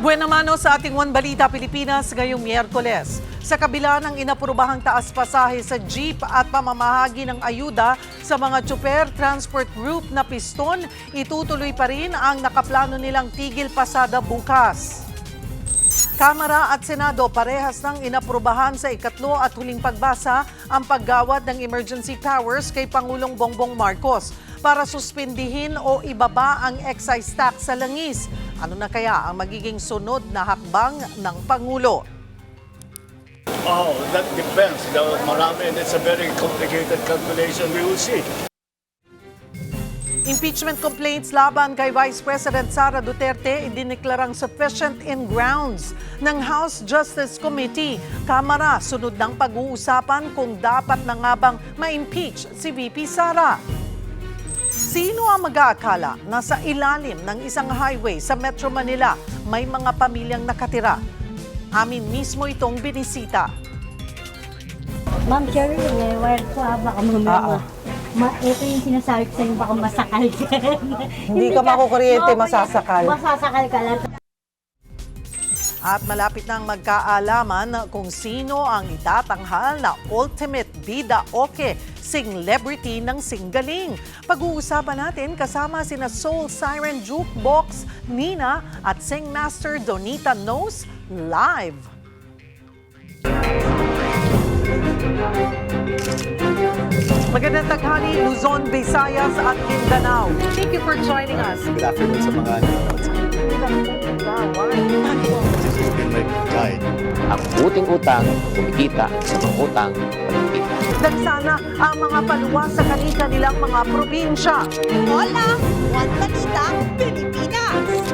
Buena mano sa ating One Balita Pilipinas ngayong Miyerkules. Sa kabila ng inaprubahang taas pasahe sa jeep at pamamahagi ng ayuda sa mga tsuper transport group na piston, itutuloy pa rin ang nakaplano nilang tigil pasada bukas. Kamara at Senado parehas ng inaprubahan sa ikatlo at huling pagbasa ang paggawad ng emergency powers kay Pangulong Bongbong Marcos para suspindihin o ibaba ang excise tax sa langis. Ano na kaya ang magiging sunod na hakbang ng Pangulo? Oh, that depends. Marami, and it's a very complicated calculation. We will see. Impeachment complaints laban kay Vice President Sara Duterte idineklarang sufficient in grounds ng House Justice Committee. Kamara, sunod ng pag-uusapan kung dapat na nga bang ma-impeach si VP Sara. Sino ang mag-aakala na sa ilalim ng isang highway sa Metro Manila may mga pamilyang nakatira? Amin mismo itong binisita. Ma'am Cheryl, wire ko baka mamaya ito yung sinasabi ko sa'yo, baka masakal ka. Hindi ka makukuryente, masasakal. Masasakal ka lang. At malapit nang magkaalaman kung sino ang itatanghal na ultimate bida oke celebrity ng Singaling. Pag-uusapan natin kasama sina Soul Siren Jukebox Nina at Singmaster Donita Knows live. Magandang taghali, Luzon, Visayas at Mindanao. Thank you for joining us. Good afternoon sa mga nanonood sa akin. This has been my guide. Ang buting utang, kumikita sa mga utang, kumikita. Dagsana ang mga paluwa sa kanilang mga probinsya. Hola! One Balita, Pilipinas!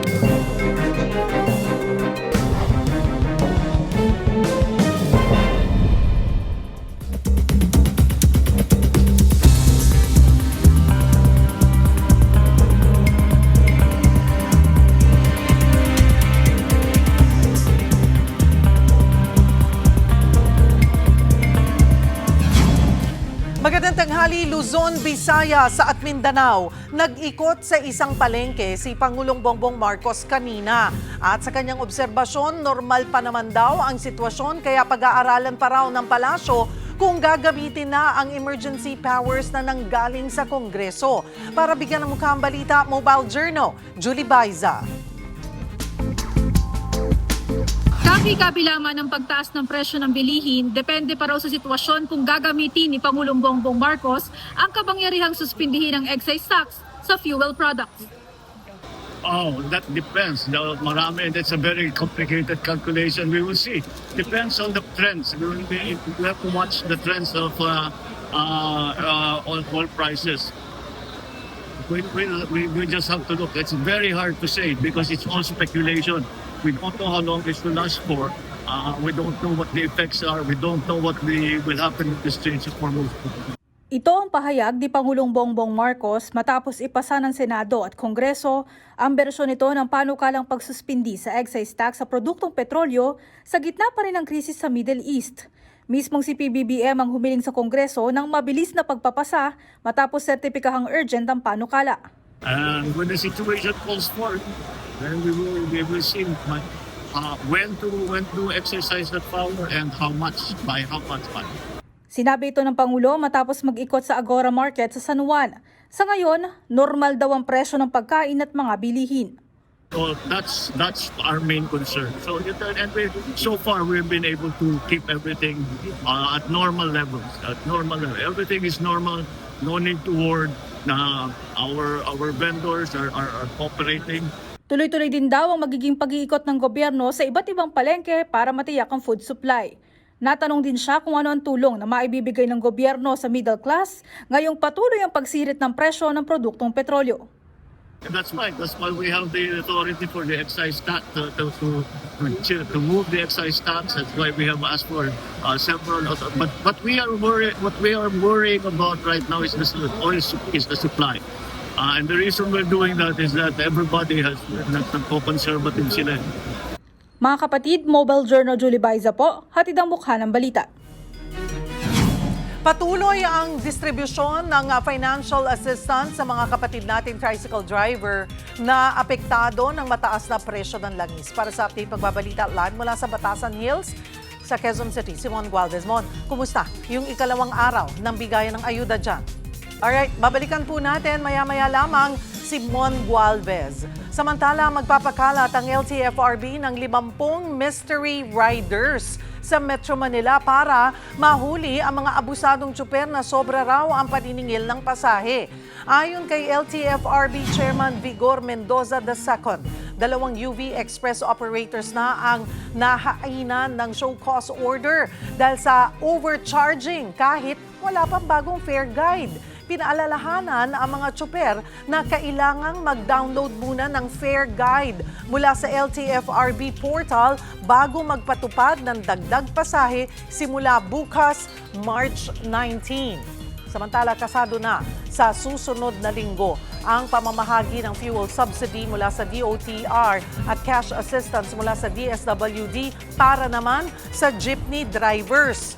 Magandang tanghali, Luzon, Visayas at Mindanao. Nag-ikot sa isang palengke si Pangulong Bongbong Marcos kanina. At sa kanyang obserbasyon, normal pa naman daw ang sitwasyon kaya pag-aaralan pa raw ng palasyo kung gagamitin na ang emergency powers na nanggaling sa Kongreso. Para bigyan ng mukha ang balita, Mobile Journal, Julie Baiza. Kabi-kabila man ang pagtaas ng presyo ng bilihin, depende pa raw sa sitwasyon kung gagamitin ni Pangulong Bongbong Marcos ang kapangyarihang suspindihin ang excise tax sa fuel products. Oh, that depends. Marami, and it's a very complicated calculation. We will see. Depends on the trends. We have to watch the trends of oil prices. We just have to look. It's very hard to say because it's all speculation. We don't know how long this will last for. We don't know what the effects are. We don't know what will happen with this change of hormones. Ito ang pahayag ni Pangulong Bongbong Marcos matapos ipasa ng Senado at Kongreso ang bersyon nito ng panukalang pagsuspindi sa excise tax sa produktong petrolyo sa gitna pa rin ng krisis sa Middle East. Mismong si PBBM ang humiling sa Kongreso ng mabilis na pagpapasa matapos sertipikahang urgent ang panukala. And when the situation calls for it, then we will see when to exercise that power and how much, by how much money. Sinabi ito ng Pangulo matapos mag-ikot sa Agora Market sa San Juan. Sa ngayon, normal daw ang presyo ng pagkain at mga bilihin. So that's our main concern. So so far we've been able to keep everything at normal levels. Everything is normal. No need to worry. Our vendors are cooperating. Tuloy-tuloy din daw ang magiging pag-iikot ng gobyerno sa iba't ibang palengke para matiyak ang food supply. Natanong din siya kung ano ang tulong na maibibigay ng gobyerno sa middle class ngayong patuloy ang pagsirit ng presyo ng produktong petrolyo. That's right. That's why we have the authority for the excise tax to move the excise tax. That's why we have asked for several. But what we are worrying about right now is the supply. And the reason we're doing that is that everybody has nagko-conservative sila. Mga kapatid, Mobile Journal Julie Baiza po, hatid ang mukha ng balita. Patuloy ang distribusyon ng financial assistance sa mga kapatid nating tricycle driver na apektado ng mataas na presyo ng langis. Para sa update pagbabalita live mula sa Batasan Hills sa Quezon City, Simon Gualdez. Mon, kumusta yung ikalawang araw ng bigayan ng ayuda dyan? Alright, babalikan po natin maya-maya lamang si Mon Gualvez. Samantala, magpapakalat ang LTFRB ng 50 mystery riders sa Metro Manila para mahuli ang mga abusadong tsuper na sobra raw ang paniningil ng pasahe. Ayon kay LTFRB Chairman Vigor Mendoza II, 2 UV Express operators na ang nahainan ng show cause order dahil sa overcharging kahit wala pang bagong fare guide. Pinaalalahanan ang mga tsuper na kailangang mag-download muna ng fare guide mula sa LTFRB portal bago magpatupad ng dagdag pasahe simula bukas, March 19. Samantala, kasado na sa susunod na linggo ang pamamahagi ng fuel subsidy mula sa DOTR at cash assistance mula sa DSWD para naman sa jeepney drivers,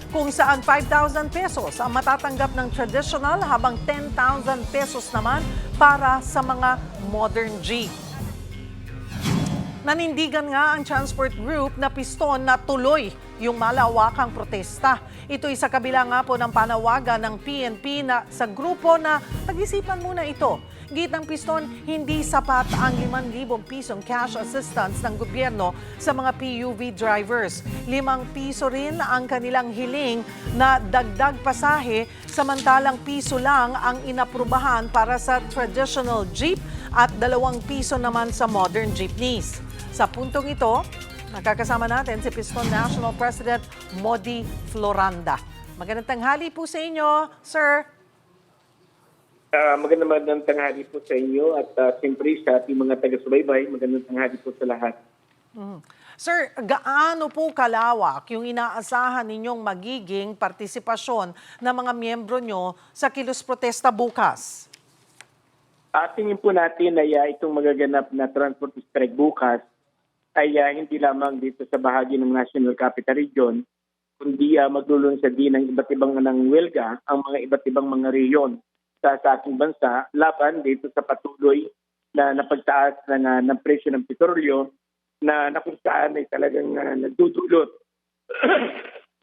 kung saan 5,000 pesos ang matatanggap ng traditional habang 10,000 pesos naman para sa mga modern jeep. Nanindigan nga ang transport group na piston na tuloy yung malawakang protesta. Ito'y sa kabila nga po ng panawagan ng PNP na sa grupo na pag-isipan muna ito. Gitang piston, hindi sapat ang 5,000 pisong cash assistance ng gobyerno sa mga PUV drivers. 5 piso rin ang kanilang hiling na dagdag pasahe, samantalang piso lang ang inaprubahan para sa traditional jeep at 2 piso naman sa modern jeepneys. Sa puntong ito, nakakasama natin si Piston National President Modi Floranda. Magandang tanghali po sa inyo, sir. Magandang tanghali po sa inyo at siyempre sa ating mga taga-subaybay, magandang tanghali po sa lahat. Sir, gaano po kalawak yung inaasahan ninyong magiging partisipasyon ng mga miyembro nyo sa kilos protesta bukas? Tingin po natin ay itong magaganap na transport strike bukas ay hindi lamang dito sa bahagi ng National Capital Region, kundi maglulunsad din ng iba't ibang ng welga ang mga iba't ibang mga rehiyon sa ating bansa laban dito sa patuloy na napagtaas ng presyo ng petrolyo na kung saan ay talagang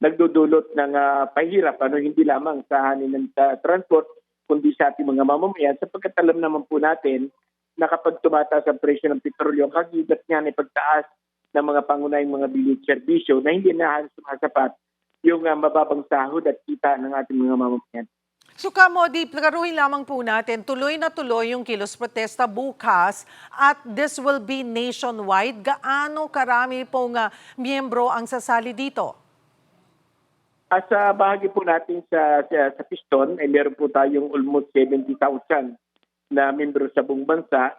nagdudulot ng pahirap hindi lamang sa hanin ng transport kundi sa ating mga mamamayan sapagkat alam naman po natin na kapag tumataas ang presyo ng petrolyo, ang kagibat niya ay pagtaas ng mga pangunahing mga bilit serbisyo na hindi na halos sumasapat yung mababang sahod at kita ng ating mga mamamayan. So Modi, klaruhin lamang po natin, tuloy na tuloy yung kilos protesta bukas at this will be nationwide. Gaano karami pong miyembro ang sasali dito? Sa bahagi po natin sa Piston, ay meron po tayong almost 70,000 na miyembro sa buong bansa.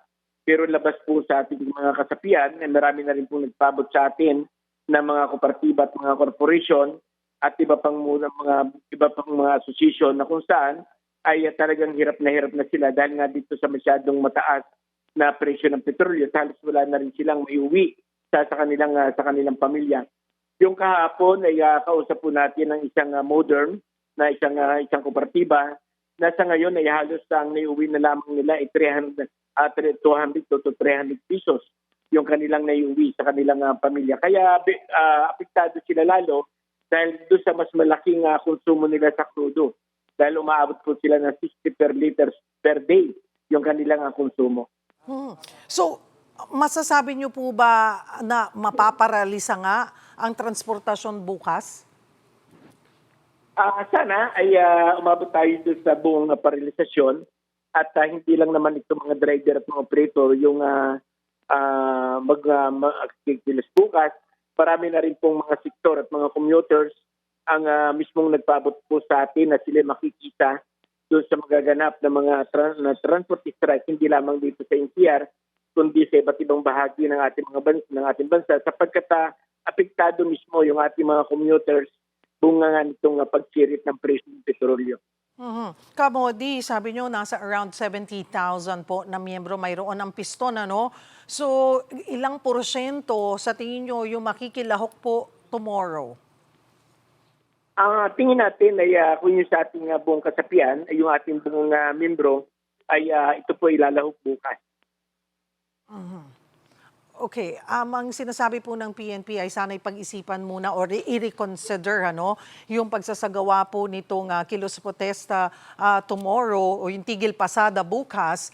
Pero labas po sa ating mga kasapian, marami na rin po nagpabot sa atin na mga kooperatiba at mga korporasyon at iba pang mga association na kung saan ay talagang hirap na sila dahil nga dito sa masyadong mataas na presyo ng petrolyo, halos wala na rin silang maiuwi sa kanilang pamilya. Yung kahapon ay kausap po natin ng isang modern na isang kooperatiba na sa ngayon ay halos ang naiuwi na lamang nila ay 200 to 300 pesos yung kanilang naiuwi sa kanilang pamilya. Kaya apektado sila lalo dahil doon sa mas malaking konsumo nila sa crudo. Dahil umaabot po sila ng 60 per liters per day yung kanilang konsumo. So, masasabi niyo po ba na mapaparalisa nga ang transportasyon bukas? Sana ay umabot tayo doon sa buong paralisasyon at hindi lang naman ito mga driver at mga operator yung mag-activities bukas. Marami na rin pong mga sektor at mga commuters ang mismong nagpaabot po sa atin na sila makikita doon sa magaganap na mga transport strike, hindi lamang dito sa NCR, kundi sa iba't ibang bahagi ng ating bansa sapagkat apektado mismo yung ating mga commuters bunga nitong pagsirit ng presyo ng petrolyo. Modi, sabi nyo nasa around 70,000 po na miyembro mayroon ng piston, ano? So, ilang porsyento sa tingin nyo yung makikilahok po tomorrow? Tingin natin ay kung yung sa ating buong kasapian, ay yung ating buong membro, ay ito po ilalahok bukas. Okay, ang sinasabi po ng PNP ay sana'y pag-isipan muna or i-reconsider yung pagsasagawa po nitong kilos protesta tomorrow o yung tigil pasada bukas.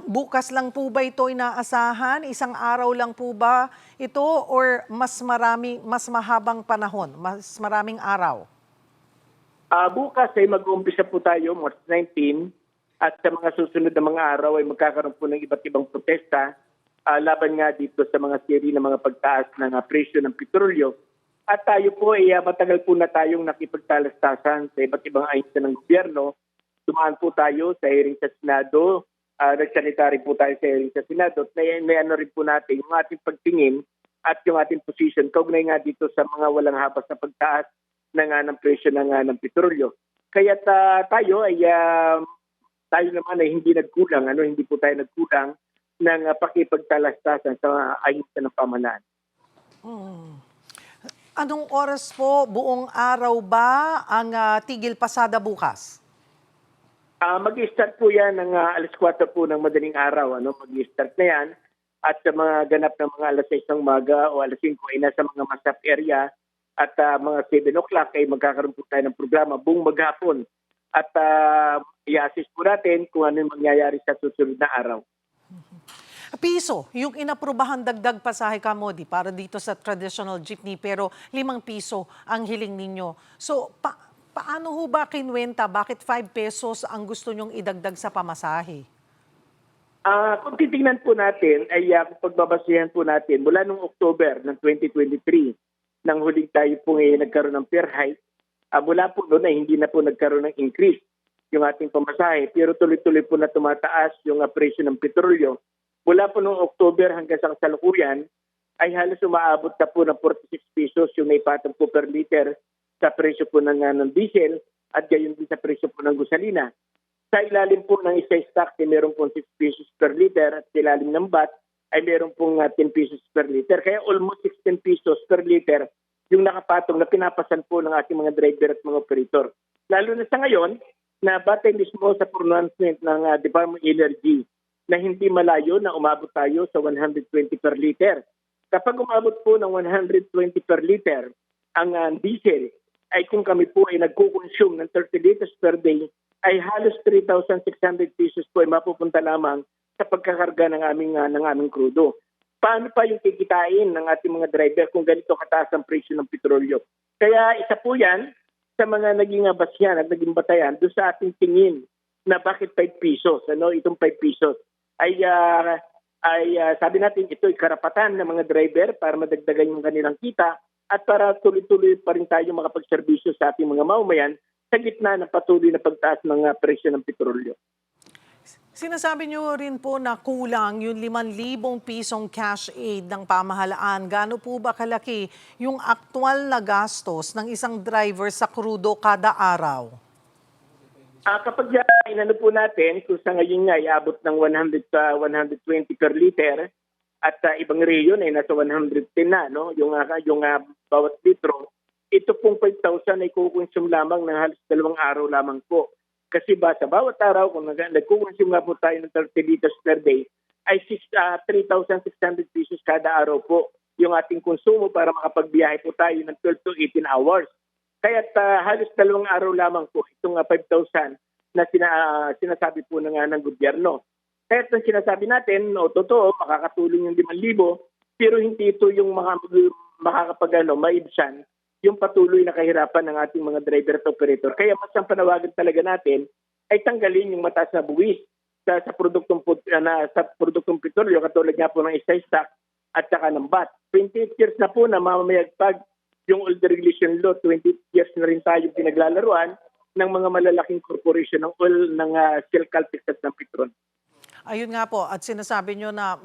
Bukas lang po ba ito inaasahan? Isang araw lang po ba ito or mas mahabang panahon, mas maraming araw? Bukas ay mag-uumpisa po tayo, March 19, at sa mga susunod na mga araw ay magkakaroon po ng iba't ibang protesta laban nga dito sa mga seri ng mga pagtaas ng presyo ng petrolyo. At tayo po ay matagal po na tayong nakipagtalastasan sa iba't ibang ahensya ng gobyerno. Dumaan po tayo sa hearing sa Senado, nagsalita rin po tayo sa hearing sa Senado at may ano rin po natin yung ating pagtingin at yung ating position kaugnay nga dito sa mga walang habas na pagtaas ng presyo ng petrolyo. Kaya tayo ay tayo naman ay hindi nagkulang, hindi po tayo nagkulang ng pakipagtalastasan sa ahensya ng pamahalaan. Anong oras po, buong araw ba ang tigil pasada bukas? Mag-i-start po yan ng alas 4 po ng madaling araw. Mag-i-start na yan. At sa mga ganap ng mga alas 6 ng umaga o alas 5 ay nasa mga masap area at mga 7 o'clock ay magkakaroon po tayo ng programa buong maghapon. At i-assist po natin kung ano yung mangyayari sa susunod na araw. Piso, yung inaprubahan dagdag pasahe kamodi para dito sa traditional jeepney pero 5 piso ang hiling ninyo. So, paano ho ba kinwenta? Bakit 5 pesos ang gusto nyong idagdag sa pamasahe? Kung titingnan po natin, ay pagbabasihan po natin mula noong October ng 2023, nang huling tayo po nagkaroon ng fair hike, mula po noon ay hindi na po nagkaroon ng increase yung ating pamasahe. Pero tuloy-tuloy po na tumataas yung presyo ng petrolyo. Mula po noong October hanggang sa kasalukuyan, ay halos umaabot na po ng 46 pesos yung naipatong po per liter sa presyo po ng diesel at gayon din sa presyo po ng gasolina. Sa ilalim po ng isa stock ay meron pong 6 pesos per liter at sa ilalim ng VAT ay meron pong 10 pesos per liter. Kaya almost 16 pesos per liter yung nakapatong na pinapasan po ng ating mga driver at mga operator. Lalo na sa ngayon na batay mismo sa pronouncement ng Department of Energy na hindi malayo na umabot tayo sa 120 per liter. Kapag umabot po ng 120 per liter ang diesel, ay kung kami po ay nagkukonsume ng 30 liters per day, ay halos 3,600 pesos po ay mapupunta lamang sa pagkakarga ng aming krudo. Paano pa yung kikitain ng ating mga driver kung ganito kataas ang presyo ng petrolyo? Kaya isa po yan sa mga naging basyan at naging batayan doon sa ating tingin na bakit 5 pesos, itong 5 pesos. Ay sabi natin ito ay karapatan ng mga driver para madagdagan yung kanilang kita at para tuloy-tuloy pa rin tayo makapagserbisyo sa ating mga mamamayan sa gitna ng patuloy na pagtaas ng presyo ng petrolyo. Sinasabi niyo rin po na kulang yung 5,000 pisong cash aid ng pamahalaan. Gaano po ba kalaki yung aktual na gastos ng isang driver sa krudo kada araw? Kapag inano po natin, kung sa ngayon nga iabot ng 100 sa 120 per liter at ibang rehiyon ay nasa 110 na, yung bawat litro, ito pong 5,000 ay kukonsume lamang ng halos 2 araw lamang po. Kasi sa bawat araw, kung nagkukonsume nga po tayo ng 30 liters per day, ay 3,600 pesos kada araw po yung ating konsumo para makapagbiyahe po tayo ng 12 to 18 hours. Kaya halos 2 araw lamang po itong 5,000 na sinasabi po ng gobyerno. Kaya ang sinasabi natin, totoo, makakatulong yung 5,000, pero hindi ito yung maibsan yung patuloy na kahirapan ng ating mga driver at operator. Kaya mas ang panawagan talaga natin ay tanggalin yung mataas na buwis sa produktong petrolyo katulad nga po ng excise tax at saka ng VAT. 28 years na po na mamamayagpag yung old regulation law, 20 years na rin tayo pinaglalaruan ng mga malalaking korporasyon ng oil, ng Shell, Caltex at ng Petron. Ayun nga po, at sinasabi nyo na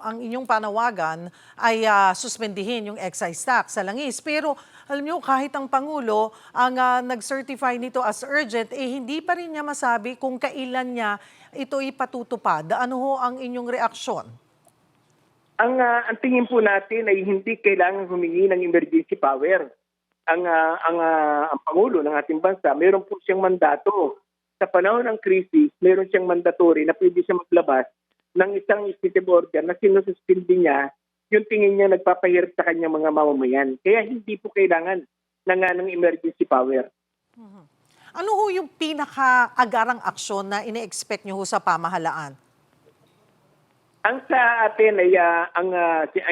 ang inyong panawagan ay suspendihin yung excise tax sa langis. Pero alam nyo, kahit ang Pangulo ang nag-certify nito as urgent, hindi pa rin niya masabi kung kailan niya ito ipatutupad. Ano ho ang inyong reaksyon? Ang tingin po natin ay hindi kailangan humingi ng emergency power. ang Pangulo ng ating bansa, meron po siyang mandato. Sa panahon ng krisis, meron siyang mandatory na pwede siya maglabas ng isang executive order na sinususpindi niya yung tingin niya nagpapahirap sa kanyang mga mamamayan. Kaya hindi po kailangan ng emergency power. Ano ho yung pinaka-agarang aksyon na ine-expect nyo ho sa pamahalaan? Ang sa atin ay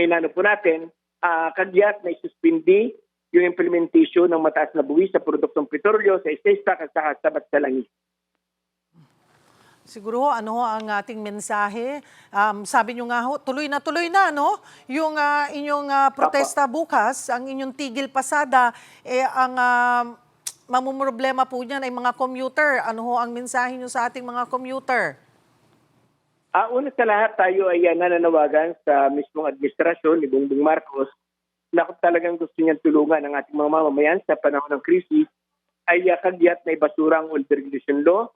inano po natin, kagyat na isuspindi yung implementation ng mataas na buwis sa produktong petrolyo sa SESTAC at sa sabat sa langis. Siguro ano ho ang ating mensahe? Sabi nyo nga ho, tuloy na, no? Yung inyong protesta bukas, ang inyong tigil pasada, ang mamumroblema po niyan ay mga commuter. Ano ho ang mensahe nyo sa ating mga commuter? Una sa lahat, tayo ay nananawagan sa mismong administrasyon ni Bongbong Marcos na kung talagang gusto niyang tulungan ang ating mga mamamayan sa panahon ng krisis, ay kagyat na ibasura ang old regulation law,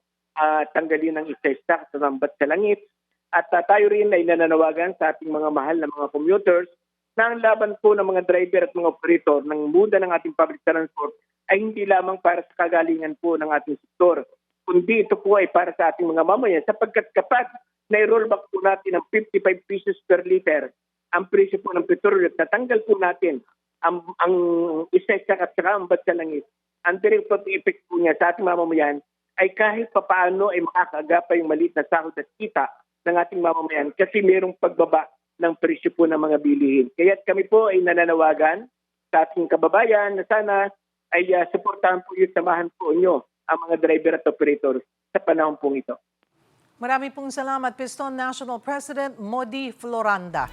tanggalin ang SESTAC at sambat sa langit. At tayo rin ay nananawagan sa ating mga mahal na mga commuters na ang laban po ng mga driver at mga operator ng muda ng ating public transport ay hindi lamang para sa kagalingan po ng ating sektor, kundi ito po ay para sa ating mga mamamayan sapagkat kapag na-rollback po natin ang 55 pesos per liter ang presyo po ng petrolyo at natanggal po natin ang SESTAC at saka ang bat sa langit, ang direct effect po niya sa ating mamamayan ay kahit papaano ay makakagapa yung maliit na sahod at kita ng ating mamamayan kasi mayroong pagbaba ng presyo po ng mga bilihin. Kaya kami po ay nananawagan sa ating kababayan na sana ay suportahan po yung samahan po nyo ang mga driver at operators sa panahon pong ito. Marami pong salamat, Piston National President Modi Floranda.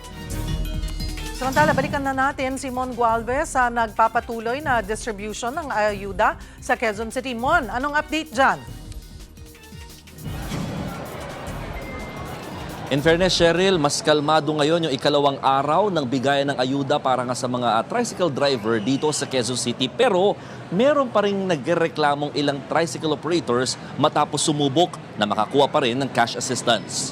Samantala, balikan na natin si Mon Gualvez sa nagpapatuloy na distribution ng ayuda sa Quezon City. Mon, anong update dyan? In fairness, Cheryl, mas kalmado ngayon yung ikalawang araw ng bigayan ng ayuda para nga sa mga tricycle driver dito sa Quezon City. Pero meron pa rin nagreklamong ilang tricycle operators matapos sumubok na makakuha pa rin ng cash assistance.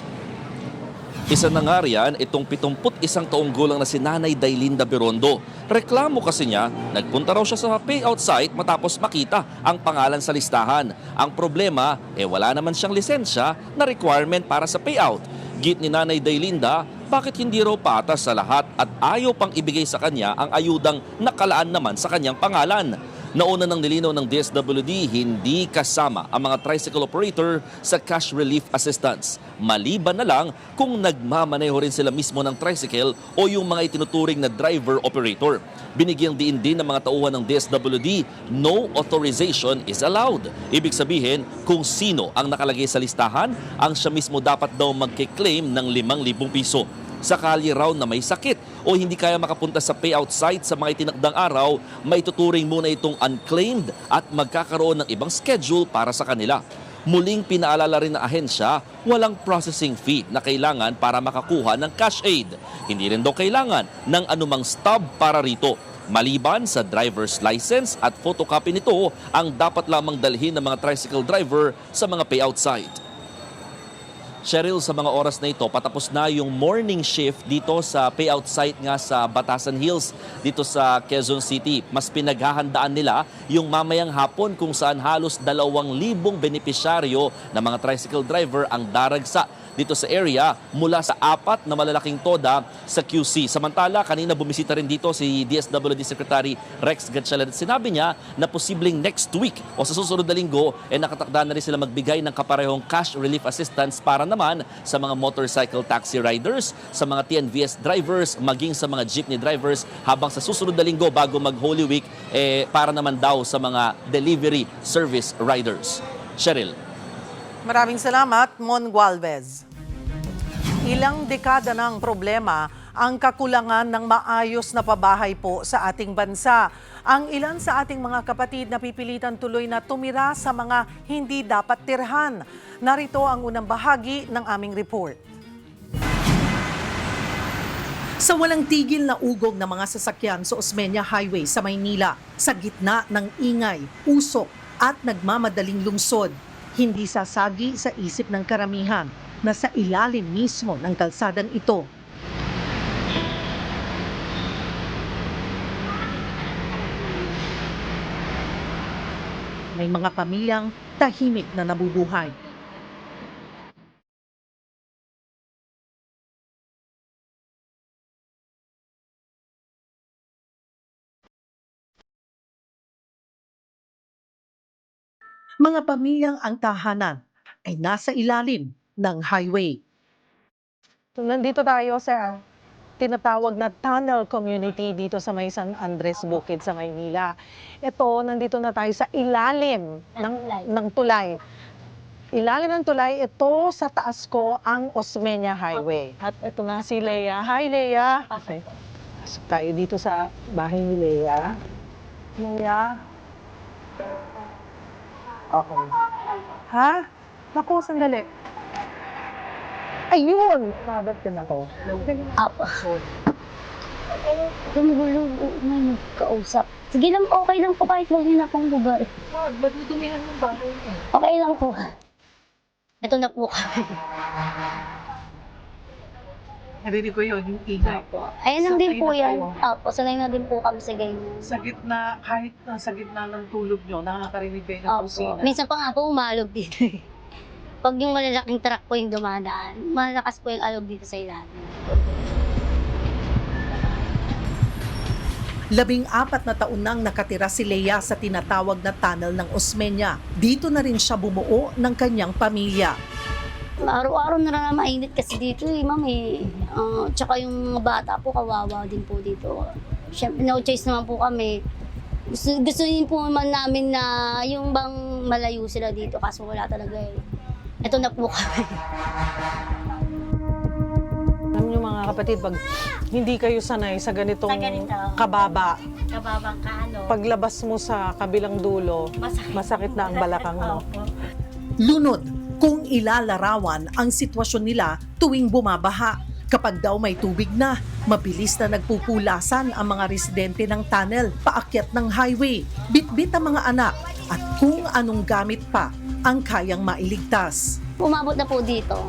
Isa na nga riyan, itong 71 taong gulang na si Nanay Dailinda Berondo. Reklamo kasi niya, nagpunta raw siya sa payout site matapos makita ang pangalan sa listahan. Ang problema, wala naman siyang lisensya na requirement para sa payout. Git ni Nanay Dailinda, bakit hindi raw patas sa lahat at ayaw pang ibigay sa kanya ang ayudang nakalaan naman sa kanyang pangalan. Nauna ng nilinaw ng DSWD, hindi kasama ang mga tricycle operator sa cash relief assistance. Maliban na lang kung nagmamaneho rin sila mismo ng tricycle o yung mga itinuturing na driver-operator. Binigyang diin din ng mga tauhan ng DSWD, no authorization is allowed. Ibig sabihin, kung sino ang nakalagay sa listahan, ang siya mismo dapat daw magkiklaim ng 5,000 piso. Sakali raw na may sakit o hindi kaya makapunta sa payout site sa mga itinakdang araw, may tuturing muna itong unclaimed at magkakaroon ng ibang schedule para sa kanila. Muling pinaalala rin ng ahensya, walang processing fee na kailangan para makakuha ng cash aid. Hindi rin daw kailangan ng anumang stub para rito. Maliban sa driver's license at photocopy nito ang dapat lamang dalhin ng mga tricycle driver sa mga payout site. Cheryl, sa mga oras na ito, patapos na yung morning shift dito sa payout site nga sa Batasan Hills dito sa Quezon City. Mas pinaghahandaan nila yung mamayang hapon kung saan halos 2,000 benepisyaryo na mga tricycle driver ang daragsa dito sa area mula sa 4 na malalaking toda sa QC. Samantala, kanina bumisita rin dito si DSWD Secretary Rex Gatchalian at sinabi niya na posibleng next week o sa susunod na linggo nakatakda na rin sila magbigay ng kaparehong cash relief assistance para naman sa mga motorcycle taxi riders, sa mga TNVS drivers, maging sa mga jeepney drivers habang sa susunod na linggo bago mag-Holy Week para naman daw sa mga delivery service riders. Cheryl. Maraming salamat, Mon Gualvez. Ilang dekada ng problema ang kakulangan ng maayos na pabahay po sa ating bansa. Ang ilan sa ating mga kapatid na pipilitan tuloy na tumira sa mga hindi dapat tirhan. Narito ang unang bahagi ng aming report. Sa walang tigil na ugong ng mga sasakyan sa Osmeña Highway sa Maynila, sa gitna ng ingay, usok at nagmamadaling lungsod, hindi sasagi sa isip ng karamihan na sa ilalim mismo ng kalsadang ito. may mga pamilyang tahimik na nabubuhay. Mga pamilyang ang tahanan ay nasa ilalim ng highway. So, nandito tayo sa tinatawag na tunnel community dito sa may San Andres Bukid sa Maynila. Ito, nandito na tayo sa ilalim ng tulay. Ilalim ng tulay, ito sa taas ko ang Osmeña Highway. At ito na si Lea. Hi, Lea. Okay. Pasok tayo dito sa bahay ni Lea. Lea. Okay. Ha? Naku, sandali. Ayun! Nabat ka na ko. Apo. Gumugulo, may nagkausap. Sige lang, okay lang po kahit huwag niyo na pong bubar. Wag, ba't dumihan ng bahay mo? Okay lang po. Ito na po kami. Narinig ko yun, yung ingay. Ayan lang din po Sanay na yan. kayo. Opo, sanay na din po kami sa ganyan. Sa gitna, kahit sa gitna ng tulog nyo, nakakarinig kayo ng Opo. kusina. Minsan pa nga po umalog dito. Pag yung malalaking truck po yung dumadaan, malakas po yung alog dito sa ilalim. 14 na taon nang nakatira si Lea sa tinatawag na tunnel ng Osmeña. Dito na rin siya bumuo ng kanyang pamilya. Araw-araw na lang mainit kasi dito ma'am eh. Tsaka yung mga bata po, kawawa din po dito. Siyempre, no choice naman po kami. Gusto din po naman namin na yung bang malayo sila dito kaso wala talaga eh. Ito na po kami. Alam niyo mga kapatid, pag hindi kayo sanay sa ganitong Sa ganito. kababa, Kababang kaano. paglabas mo sa kabilang dulo, masakit na ang balakang mo. Lunod kung ilalarawan ang sitwasyon nila tuwing bumabaha. Kapag daw may tubig na, mabilis na nagpupulasan ang mga residente ng tunnel paakyat ng highway. Bitbit ang mga anak at kung anong gamit pa ang kayang mailigtas. Umabot na po dito.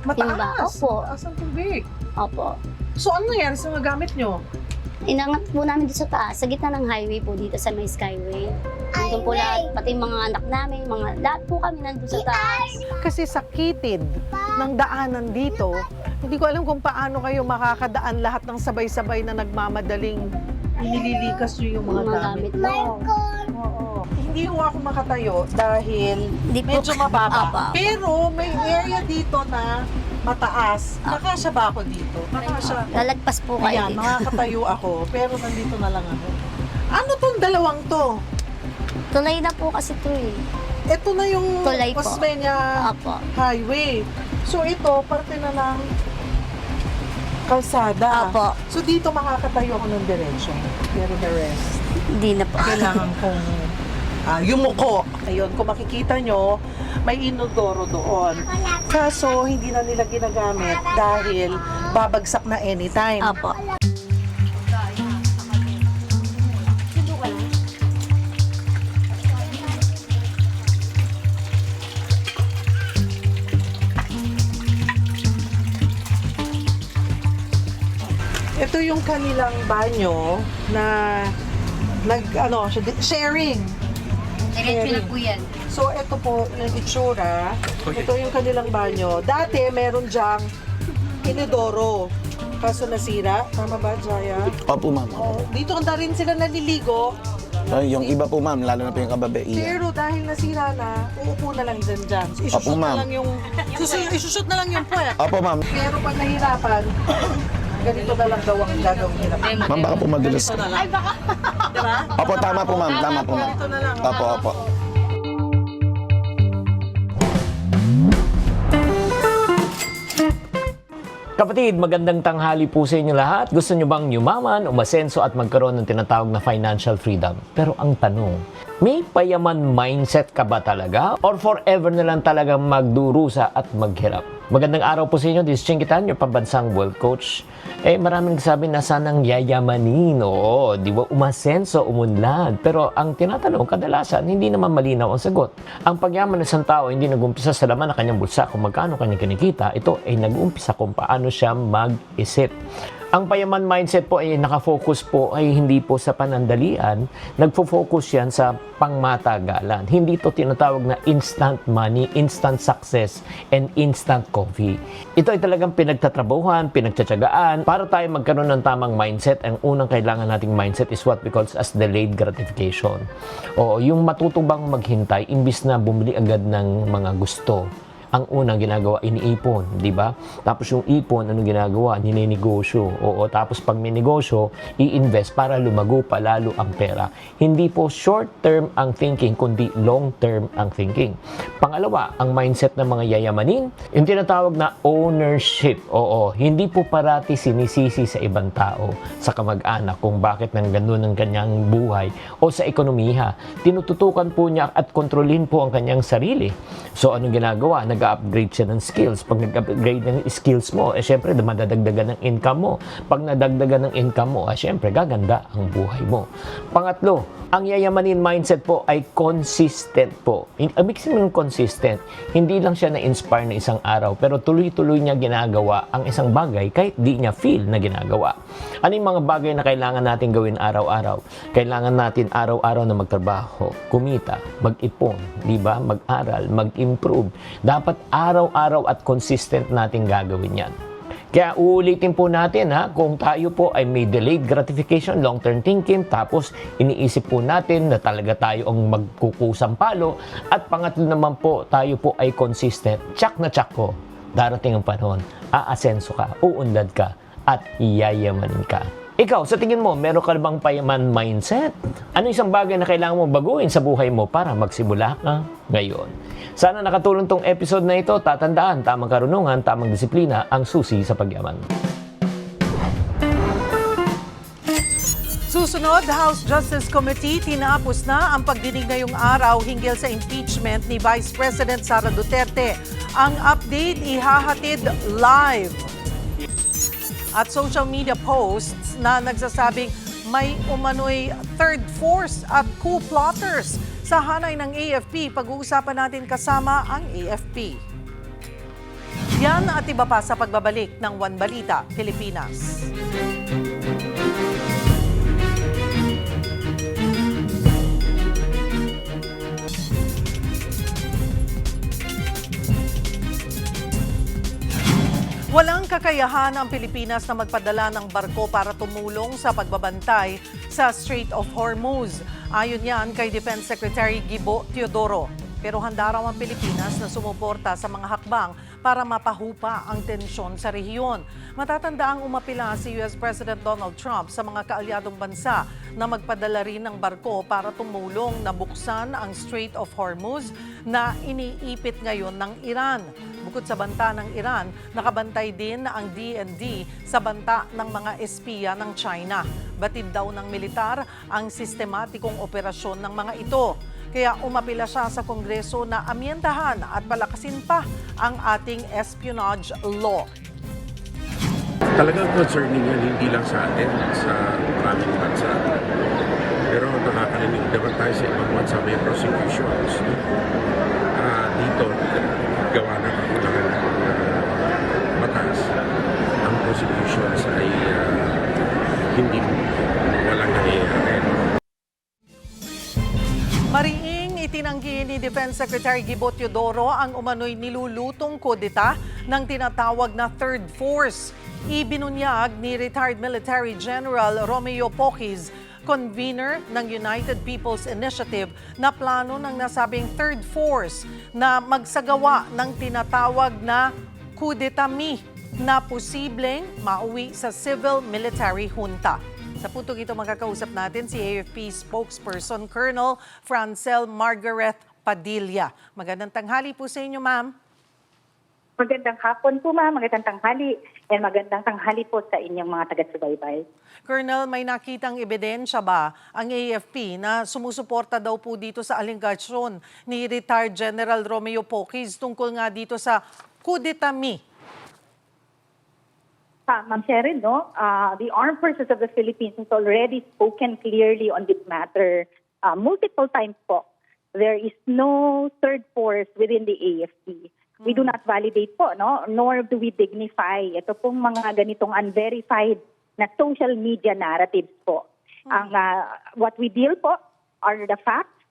Mataas! Opo. Mataas ang tubig. Opo. So ano nangyari sa mga gamit nyo? Inangat po namin dito sa taas, sa gitna ng highway po dito sa may Skyway. Nandun po lahat, pati yung mga anak namin, lahat po kami nandun sa taas. Kasi sakitid ng daanan dito, hindi ko alam kung paano kayo makakadaan lahat ng sabay-sabay na nagmamadaling Nililikas nyo yung mga gamit. mo. Oo. Hindi ko ako makatayo dahil Di po. medyo mababa. Apa. Pero may area dito na mataas. Nakasya ba ako dito? Nakasya. Lalagpas po kayo Ayan, dito. makakatayo ako. Pero nandito na lang ako. Ano tong dalawang to? Tulay na po kasi ito eh. Ito na yung Tulay po. Osmeña Apo. Highway. So ito, parte na ng kalsada. Apo. So dito makakatayo ako ng diretsyo. Pero the rest, Hindi na po. kailangan kong yumuko. Ayun, kung makikita nyo, may inodoro doon. Kaso, hindi na nila ginagamit dahil babagsak na anytime. Apo. Ito yung kanilang banyo na sharing. Diretso na po yan. So, ito po yung itsura. Ito yung kanilang banyo. Dati, meron dyang inodoro. Kaso nasira. Tama ba, Jaya? Opo, ma'am. Oh, dito na rin sila naliligo. Yung iba po, ma'am, lalo na po yung kababaihan. Pero dahil nasira na, uupo na lang dyan. So, isushoot Opo, ma'am. na lang yung... isushoot na lang yung puwet. Opo, ma'am. Pero pag nahirapan, ganito na lang daw ang gagawin nila. Ma'am, baka po madulas. Ganito na lang. Ay, baka. Diba? Opo, tama po, ma'am. Tama po, ma'am. Ganito na lang. Opo, opo. Kapatid, magandang tanghali po sa inyo lahat. Gusto nyo bang yumaman, umasenso at magkaroon ng tinatawag na financial freedom? Pero ang tanong, may payaman mindset ka ba talaga? Or forever na lang talagang magdurusa at maghirap? Magandang araw po sa inyo. This is Chinkitan, your pambansang wealth coach. Maraming nagsabi na sanang yayamanin. Oo, di ba umasenso, umunlad. Pero ang tinatanong, kadalasan, hindi naman malinaw ang sagot. Ang pagyaman ng isang tao hindi nag-umpisa sa laman ng kanyang bulsa kung magkano kanyang kinikita. Ito ay nag-umpisa kung paano siya mag-isip. Ang payaman mindset po ay nakafocus po ay hindi po sa panandalian, nagfo-focus yan sa pangmatagalan. Hindi to tinatawag na instant money, instant success, and instant coffee. Ito ay talagang pinagtatrabuhan, pinagtsatsagaan. Para tayo magkaroon ng tamang mindset, ang unang kailangan nating mindset is what we call as delayed gratification. O yung matutubang maghintay, imbis na bumili agad ng mga gusto. Ang unang ginagawa, iniipon, di ba? Tapos yung ipon, anong ginagawa? Nininegosyo. Oo, tapos pag may negosyo, i-invest para lumago pa lalo ang pera. Hindi po short-term ang thinking, kundi long-term ang thinking. Pangalawa, ang mindset ng mga yayamanin, yung tinatawag na ownership. Oo, hindi po parati sinisisi sa ibang tao, sa kamag-anak, kung bakit nang ganun ang kanyang buhay o sa ekonomiya. Tinututukan po niya at kontrolin po ang kanyang sarili. So, anong ginagawa? Nag-upgrade siya ng skills. Pag nag-upgrade ng skills mo, syempre, madadagdagan ng income mo. Pag nadagdagan ng income mo, syempre, gaganda ang buhay mo. Pangatlo, ang yayamanin mindset po ay consistent po. Ibig sabihin consistent, hindi lang siya na-inspire na isang araw, pero tuloy-tuloy niya ginagawa ang isang bagay kahit di niya feel na ginagawa. Ano yung mga bagay na kailangan natin gawin araw-araw? Kailangan natin araw-araw na magtrabaho, kumita, mag-ipon, di ba? Mag-aral, mag-improve. Dapat araw-araw at consistent natin gagawin yan. Kaya uulitin po natin kung tayo po ay may delayed gratification, long-term thinking, tapos iniisip po natin na talaga tayo ang magkukusang palo, at pangatlo naman po, tayo po ay consistent. Tsak na tsak ko, darating ang panahon, aasenso ka, uunlad ka, at yayamanin ka. Ikaw, sa tingin mo, meron ka bang payaman mindset? Ano isang bagay na kailangan mo baguhin sa buhay mo para magsimula ka ngayon? Sana nakatulong tong episode na ito. Tatandaan, tamang karunungan, tamang disiplina ang susi sa pagyaman. Susunod, House Justice Committee, tinapos na ang pagdinig ngayong araw hinggil sa impeachment ni Vice President Sara Duterte. Ang update ihahatid live. At social media posts na nagsasabing may umano'y third force at coup plotters sa hanay ng AFP. Pag-uusapan natin kasama ang AFP. Yan at iba pa sa pagbabalik ng One Balita, Pilipinas. Walang kakayahan ang Pilipinas na magpadala ng barko para tumulong sa pagbabantay sa Strait of Hormuz. Ayon yan kay Defense Secretary Gibo Teodoro. Pero handa raw ang Pilipinas na sumuporta sa mga hakbang para mapahupa ang tensyon sa rehiyon. Matatanda ang umapila si US President Donald Trump sa mga kaalyadong bansa na magpadala rin ng barko para tumulong na buksan ang Strait of Hormuz na iniipit ngayon ng Iran. Bukod sa banta ng Iran, nakabantay din ang DND sa banta ng mga espiya ng China. Batid daw ng militar ang sistematikong operasyon ng mga ito. Kaya umapila siya sa Kongreso na amyendahan at palakasin pa ang ating espionage law. Talagang concerning yan, hindi lang sa atin, sa maraming bansa. Pero nakakarinig naman tayo sa ibang bansa, may prosecutions. Dito, gawa ng kakulangan ng batas. Ang prosecutions ay hindi walang nangyayari. Mariing itinanggi ni Defense Secretary Gibo Teodoro ang umano'y nilulutong kudeta ng tinatawag na Third Force. Ibinunyag ni retired Military General Romeo Poquiz, convener ng United People's Initiative, na plano ng nasabing Third Force na magsagawa ng tinatawag na kudetami na posibleng mauwi sa civil-military junta. Sa puntong ito makakausap natin si AFP spokesperson Colonel Francel Margaret Padilla. Magandang tanghali po sa inyo, ma'am. Magandang hapon po, ma'am. Magandang tanghali. And magandang tanghali po sa inyong mga taga-subaybay. Colonel, may nakitang ebidensya ba ang AFP na sumusuporta daw po dito sa aligasyon ni retired General Romeo Poquiz tungkol nga dito sa kudetami? Ma'am Sherin, the Armed Forces of the Philippines has already spoken clearly on this matter multiple times po. There is no third force within the AFP. We do not validate po, nor do we dignify ito pong mga ganitong unverified na social media narratives po. Ang what we deal po are the facts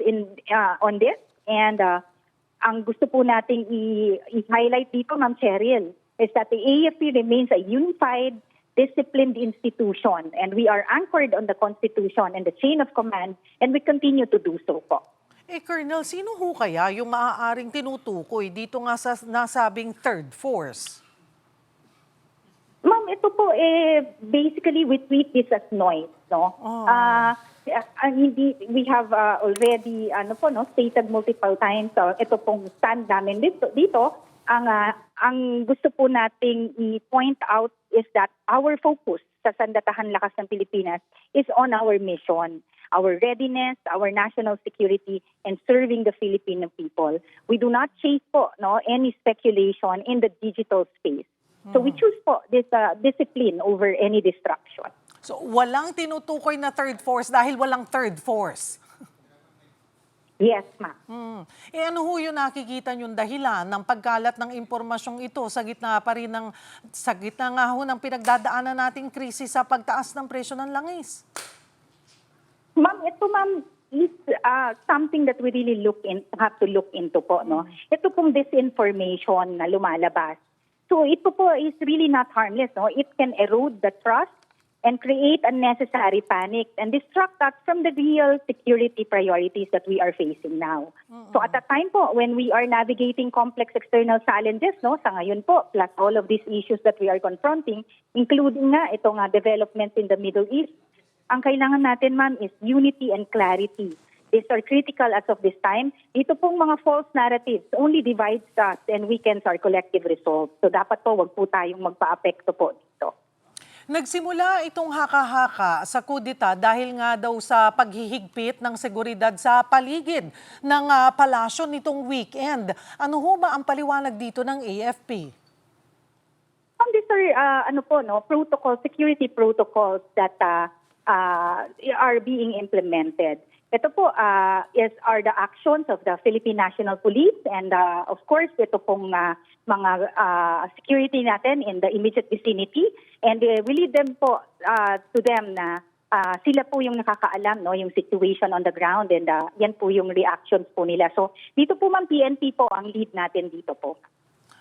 on this, and ang gusto po nating i-highlight dito, Ma'am Cheryl, is that the AFP remains a unified, disciplined institution, and we are anchored on the Constitution and the chain of command, and we continue to do so po. Colonel, sino ho kaya yung maaaring tinutukoy dito nga sa nasabing third force? Ma'am, ito po basically we treat this as noise, no? We have already stated multiple times, ito pong stand namin dito ang gusto po nating i-point out is that our focus sa Sandatahan Lakas ng Pilipinas is on our mission, our readiness, our national security, and serving the Filipino people. We do not chase po any speculation in the digital space. So we choose po this discipline over any distraction. So walang tinutukoy na third force dahil walang third force? Yes, ma'am. Ano ho yung nakikita yung dahilan ng pagkalat ng impormasyong ito sa gitna nga ho ng pinagdadaanan nating krisis sa pagtaas ng presyo ng langis? Ma'am, ito is something that we really have to look into po, no? Ito pong disinformation na lumalabas. So ito po is really not harmless, no? It can erode the trust and create unnecessary panic and distract us from the real security priorities that we are facing now. So at a time po when we are navigating complex external challenges, no, sa ngayon po, plus all of these issues that we are confronting, including nga itong developments in the Middle East, ang kailangan natin, ma'am, is unity and clarity. These are critical as of this time. Ito pong mga false narratives only divides us and weakens our collective resolve. So dapat po, wag po tayong magpa-apekto po dito. Nagsimula itong haka-haka sa kudeta dahil nga daw sa paghihigpit ng seguridad sa paligid ng palasyo nitong weekend. Ano ho ba ang paliwanag dito ng AFP? These are security protocols that are being implemented. Ito po are the actions of the Philippine National Police and of course ito pong mga security natin in the immediate vicinity, and we lead them po to them na sila po yung nakakaalam, no, yung situation on the ground, and yan po yung reactions po nila. So dito po, ma'am, PNP po ang lead natin dito po.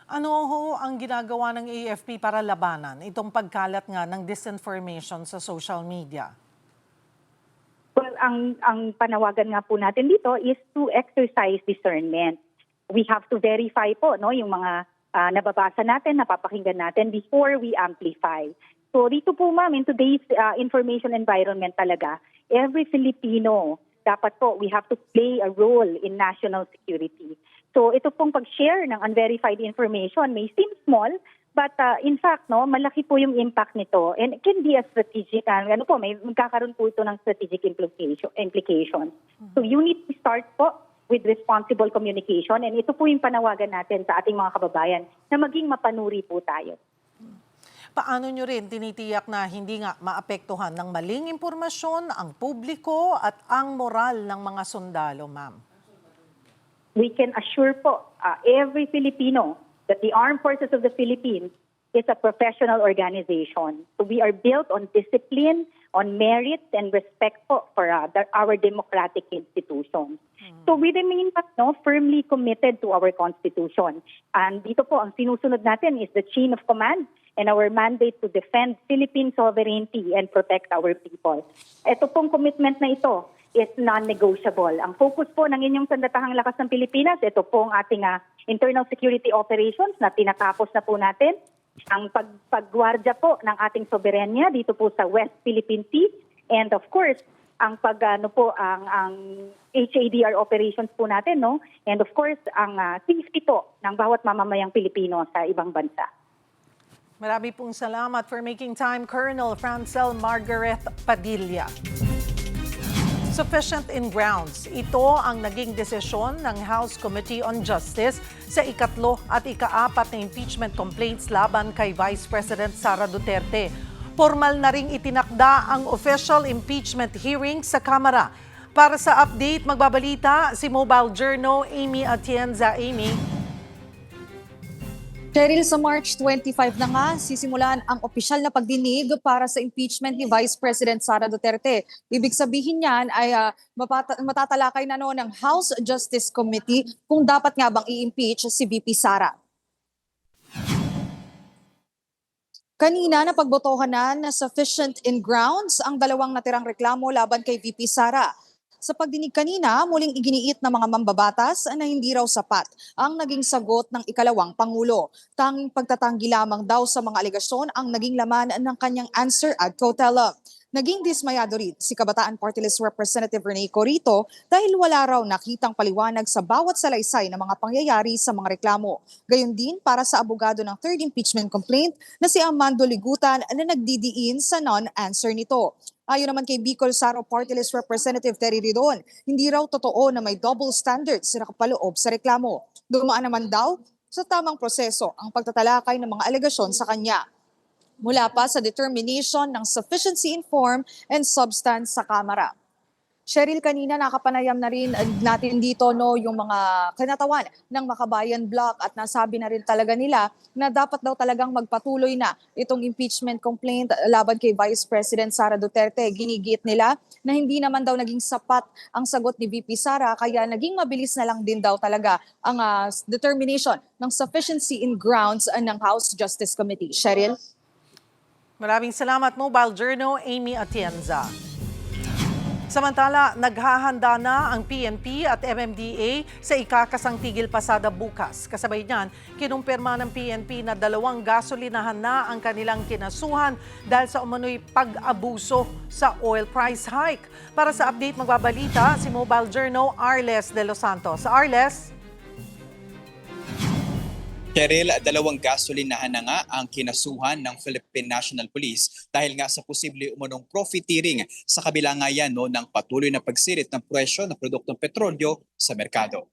Ano ho ang ginagawa ng AFP para labanan itong pagkalat nga ng disinformation sa social media? Well, ang panawagan nga po natin dito is to exercise discernment. We have to verify po, no, yung mga nababasa natin, napapakinggan natin before we amplify. So dito po, ma'am, in today's information environment talaga, every Filipino, dapat po, we have to play a role in national security. So ito pong pag-share ng unverified information may seem small, but in fact, no, malaki po yung impact nito, and it can be a strategic, may magkakaroon po ito ng strategic implications. So you need to start po with responsible communication, and ito po yung panawagan natin sa ating mga kababayan na maging mapanuri po tayo. Paano nyo rin tinitiyak na hindi nga maapektuhan ng maling impormasyon ang publiko at ang moral ng mga sundalo, ma'am? We can assure po every Filipino that the Armed Forces of the Philippines is a professional organization. So we are built on discipline, on merit, and respect po for our democratic institutions. So we remain firmly committed to our Constitution. And dito po, ang sinusunod natin is the chain of command and our mandate to defend Philippine sovereignty and protect our people. Ito pong commitment na ito is non-negotiable. Ang focus po ng inyong Sandatahang Lakas ng Pilipinas, ito po ang ating internal security operations na tinatapos na po natin. Ang paggwardya po ng ating soberenya dito po sa West Philippine Sea, and of course ang ang HADR operations po natin, no, and of course ang safety po ng bawat mamamayang Pilipino sa ibang bansa. Marami pong salamat for making time, Colonel Francel Margaret Padilla. Sufficient in grounds. Ito ang naging desisyon ng House Committee on Justice sa ikatlo at ika-4 na impeachment complaints laban kay Vice President Sara Duterte. Formal na ring itinakda ang official impeachment hearing sa Kamara. Para sa update, magbabalita si Mobile Journal Amy Atienza. Amy. Cheryl, sa March 25 na nga, sisimulan ang opisyal na pagdinig para sa impeachment ni Vice President Sara Duterte. Ibig sabihin niyan ay matatalakay na noon ng House Justice Committee kung dapat nga bang i-impeach si VP Sara. Kanina napagbotohan na sufficient in grounds ang dalawang natirang reklamo laban kay VP Sara. Sa pagdinig kanina, muling iginiit ng mga mambabatas na hindi raw sapat ang naging sagot ng ikalawang Pangulo. Tanging pagtatanggi lamang daw sa mga alegasyon ang naging laman ng kanyang answer ad cautela. Naging dismayado rin si Kabataan Party List Representative Rene Corito dahil wala raw nakitang paliwanag sa bawat salaysay ng mga pangyayari sa mga reklamo. Gayon din para sa abogado ng third impeachment complaint na si Amando Ligutan na nagdidiin sa non-answer nito. Ayon naman kay Bicol Saro Party List Representative Terry Ridon, hindi raw totoo na may double standards na nakapaloob sa reklamo. Dumaan naman daw sa tamang proseso ang pagtatalakay ng mga alegasyon sa kanya. Mula pa sa determination ng sufficiency in form and substance sa Kamara. Cheryl, kanina nakapanayam na rin natin dito yung mga kinatawan ng Makabayan Bloc at nasabi na rin talaga nila na dapat daw talagang magpatuloy na itong impeachment complaint laban kay Vice President Sara Duterte. Ginigit nila na hindi naman daw naging sapat ang sagot ni VP Sara kaya naging mabilis na lang din daw talaga ang determination ng sufficiency in grounds ng House Justice Committee. Cheryl? Maraming salamat, Mobile Journal, Amy Atienza. Samantala, naghahanda na ang PNP at MMDA sa ikakasang tigil pasada bukas. Kasabay niyan, kinumpirma ng PNP na 2 gasolinahan na ang kanilang kinasuhan dahil sa umano'y pag-abuso sa oil price hike. Para sa update, magbabalita si Mobile Journal Arles de los Santos. Arles? Cheryl, 2 gasolinahan na nga ang kinasuhan ng Philippine National Police dahil nga sa posible umunong profiteering sa kabila nga yan ng patuloy na pagsirit ng presyo ng produktong petrolyo sa merkado.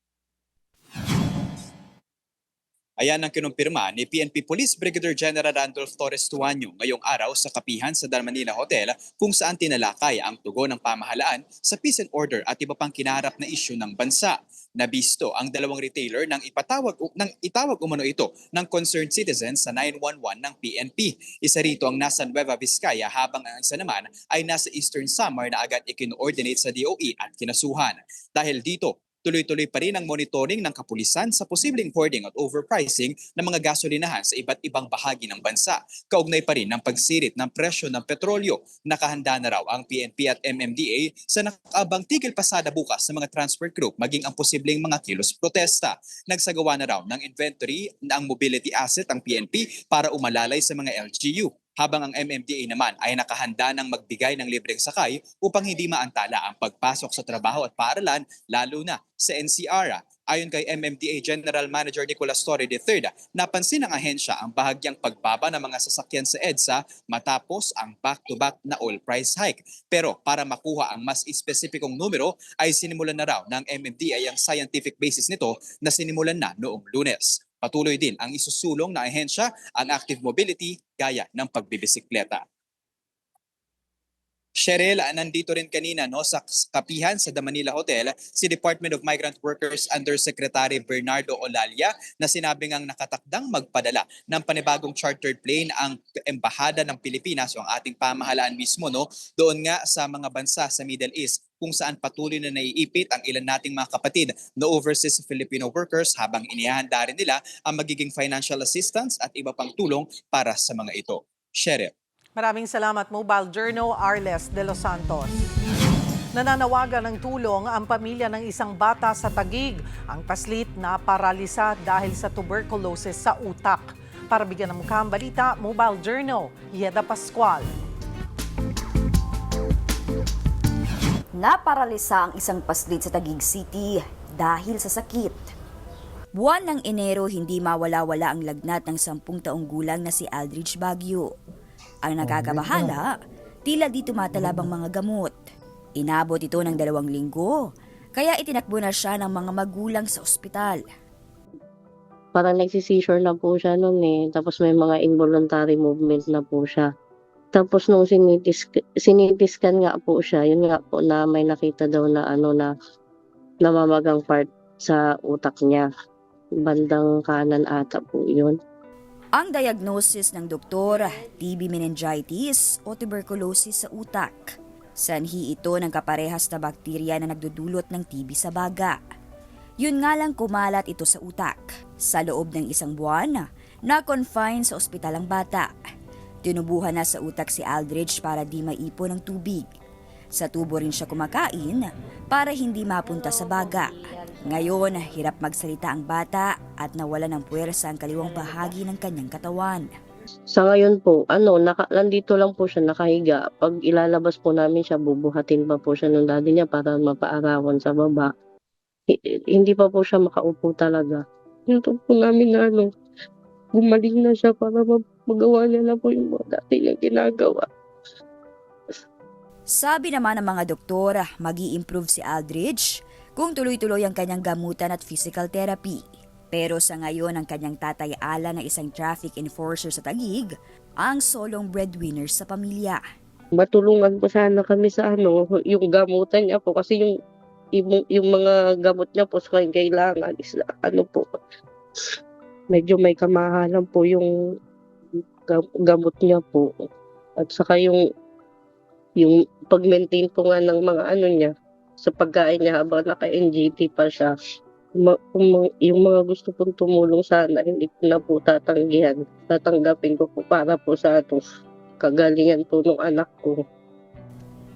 Ayan ang kinumpirma ni PNP Police Brigadier General Randolph Torres Tuanyo ngayong araw sa kapihan sa Dalmanila Hotel kung saan tinalakay ang tugon ng pamahalaan sa peace and order at iba pang kinaharap na isyu ng bansa. Nabisto ang 2 retailer nang itawag umano ito ng concerned citizens sa 911 ng PNP. Isa rito ang nasa Nueva Vizcaya habang ang isa naman ay nasa Eastern Samar na agad ikinoordinate sa DOE at kinasuhan. Dahil dito, tuloy-tuloy pa rin ang monitoring ng kapulisan sa posibleng hoarding at overpricing ng mga gasolinahan sa iba't ibang bahagi ng bansa. Kaugnay pa rin ng pagsirit ng presyo ng petrolyo. Nakahanda na raw ang PNP at MMDA sa nakaabang tigil pasada bukas sa mga transport group maging ang posibleng mga kilos protesta. Nagsagawa na raw ng inventory ng mobility asset ang PNP para umalalay sa mga LGU. Habang ang MMDA naman ay nakahanda ng magbigay ng libreng sakay upang hindi maantala ang pagpasok sa trabaho at paaralan lalo na sa NCR. Ayon kay MMDA General Manager Nicolas Torre III, napansin ng ahensya ang bahagyang pagbaba ng mga sasakyan sa EDSA matapos ang back-to-back na oil price hike. Pero para makuha ang mas espesipikong numero ay sinimulan na raw ng MMDA ang scientific basis nito na sinimulan na noong Lunes. Patuloy din ang isusulong na ahensya ang active mobility gaya ng pagbibisikleta. Cheryl, nandito rin kanina sa kapihan sa The Manila Hotel si Department of Migrant Workers Undersecretary Bernardo Olalia na sinabing ang nakatakdang magpadala ng panibagong chartered plane ang Embahada ng Pilipinas o ang ating pamahalaan mismo doon nga sa mga bansa sa Middle East kung saan patuloy na naiipit ang ilan nating mga kapatid na overseas Filipino workers habang inihahanda rin nila ang magiging financial assistance at iba pang tulong para sa mga ito. Cheryl. Maraming salamat, Mobile Journal Arles de los Santos. Nananawagan ng tulong ang pamilya ng isang bata sa Taguig. Ang paslit na paralisa dahil sa tuberculosis sa utak. Para bigyan ng mukha ang balita, Mobile Journal, Yeda Pascual. Naparalisa ang isang paslit sa Taguig City dahil sa sakit. Buwan ng Enero, hindi mawala-wala ang lagnat ng 10 taong gulang na si Aldridge Baguio. Ang nakakabahala, tila di tumatalab ang mga gamot. Inabot ito ng 2 linggo, kaya itinakbo na siya ng mga magulang sa ospital. Parang nagsisisure na po siya noon tapos may mga involuntary movement na po siya. Tapos nung sinitiskan nga po siya, yun nga po na may nakita daw na na namamagang part sa utak niya. Bandang kanan ata po yun. Ang diagnosis ng doktor, TB meningitis o tuberculosis sa utak. Sanhi ito ng kaparehas na bakterya na nagdudulot ng TB sa baga. Yun nga lang kumalat ito sa utak. Sa loob ng 1 buwan, na-confine sa ospital ang bata. Tinubuhan na sa utak si Aldridge para di maipon ng tubig. Sa tubo rin siya kumakain para hindi mapunta sa baga. Ngayon, hirap magsalita ang bata at nawala ng puwersa ang kaliwang bahagi ng kanyang katawan. Sa ngayon po, nandito lang po siya nakahiga. Pag ilalabas po namin siya, bubuhatin pa po siya ng daddy niya para mapaarawan sa baba. Hindi pa po siya makaupo talaga. Ito po namin na gumaling na siya para magawa niya na po yung mga dati niya ginagawa. Sabi naman ng mga doktor, mag-i-improve si Aldridge kung tuloy-tuloy ang kanyang gamutan at physical therapy. Pero sa ngayon, ang kanyang tatay Alan na isang traffic enforcer sa Taguig, ang solong breadwinner sa pamilya. Matulungan po sana kami sa yung gamutan niya po kasi yung mga gamot niya po sa kailangan is po. Medyo may kamahalan po yung gamot niya po. At saka yung pag-maintain po nga ng mga niya sa pagkain niya habang naka-NGT pa siya. Yung mga gusto pong tumulong sana, hindi ko na po tatanggihan. Tatanggapin ko po para po sa kagalingan po ng anak ko.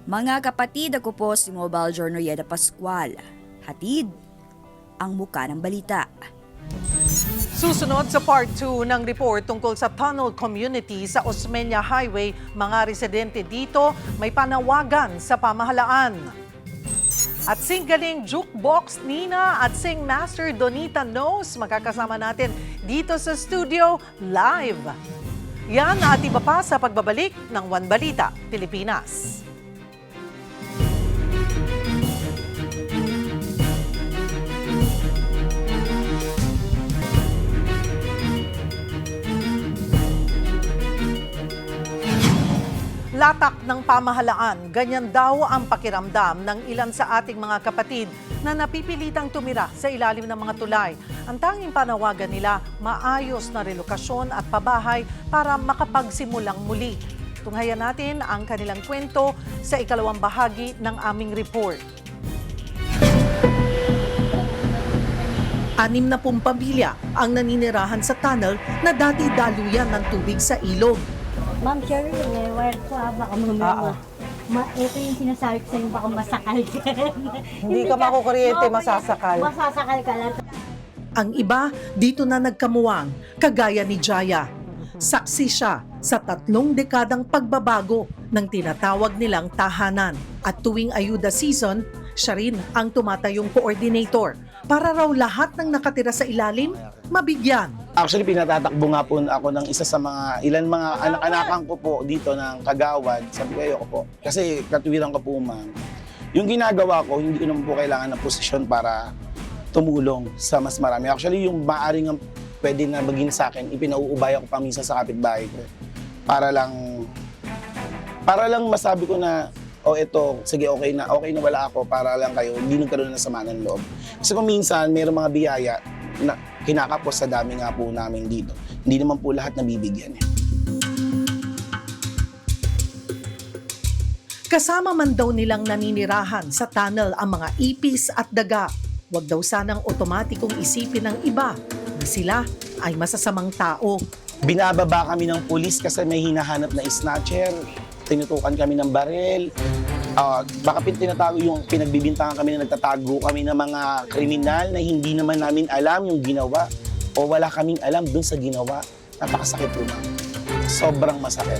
Mga kapatid, ako po si Mobile Journal Pascual. Hatid ang muka ng balita. Susunod sa part 2 ng report tungkol sa tunnel community sa Osmeña Highway, mga residente dito may panawagan sa pamahalaan. At singgaling Jukebox Nina at Sing Master Donita Knows makakasama natin dito sa studio live. Yan at iba pa sa pagbabalik ng One Balita, Pilipinas. Latak ng pamahalaan, ganyan daw ang pakiramdam ng ilan sa ating mga kapatid na napipilitang tumira sa ilalim ng mga tulay. Ang tanging panawagan nila, maayos na relokasyon at pabahay para makapagsimulang muli. Tunghayan natin ang kanilang kwento sa ikalawang bahagi ng aming report. 60 pamilya ang naninirahan sa tunnel na dati daluyan ng tubig sa ilog. Ma'am Cheryl, wired ko baka mamaya. Ito yung sinasabi ko sa'yo, baka masakal ka. Hindi ka makukuryente, masasakal. Masasakal ka lang. Ang iba, dito na nagkamuwang, kagaya ni Jaya. Saksi siya sa 3 dekadang pagbabago ng tinatawag nilang tahanan. At tuwing ayuda season, siya rin ang tumatayong coordinator para raw lahat ng nakatira sa ilalim mabigyan. Actually, pinatatakbo nga po ako ng isa sa ilan mga anak-anakan ko po dito ng Kagawad. Sabi ko po. Kasi katuwiran ko po, ma'am. Yung ginagawa ko, hindi ko naman po kailangan ng posisyon para tumulong sa mas marami. Actually, yung maaring pwede na maging sa akin, ipinauubaya ko pa minsan sa kapitbahay ko. Para lang masabi ko na, eto, sige, okay na wala ako, para lang kayo, hindi nagkaroon ng sama ng loob. Kasi kung minsan, mayroong mga biyaya na kinakapos sa dami nga po namin dito. Hindi naman po lahat nabibigyan. Kasama man daw nilang naninirahan sa tunnel ang mga ipis at daga. Huwag daw sanang otomatikong isipin ng iba na sila ay masasamang tao. Binababa kami ng pulis kasi may hinahanap na snatcher. Tinutukan kami ng baril. Baka tinatago yung pinagbibintangan kami na nagtatago kami ng mga kriminal na hindi naman namin alam yung ginawa o wala kaming alam dun sa ginawa. Napakasakit po, ma'am. Sobrang masakit.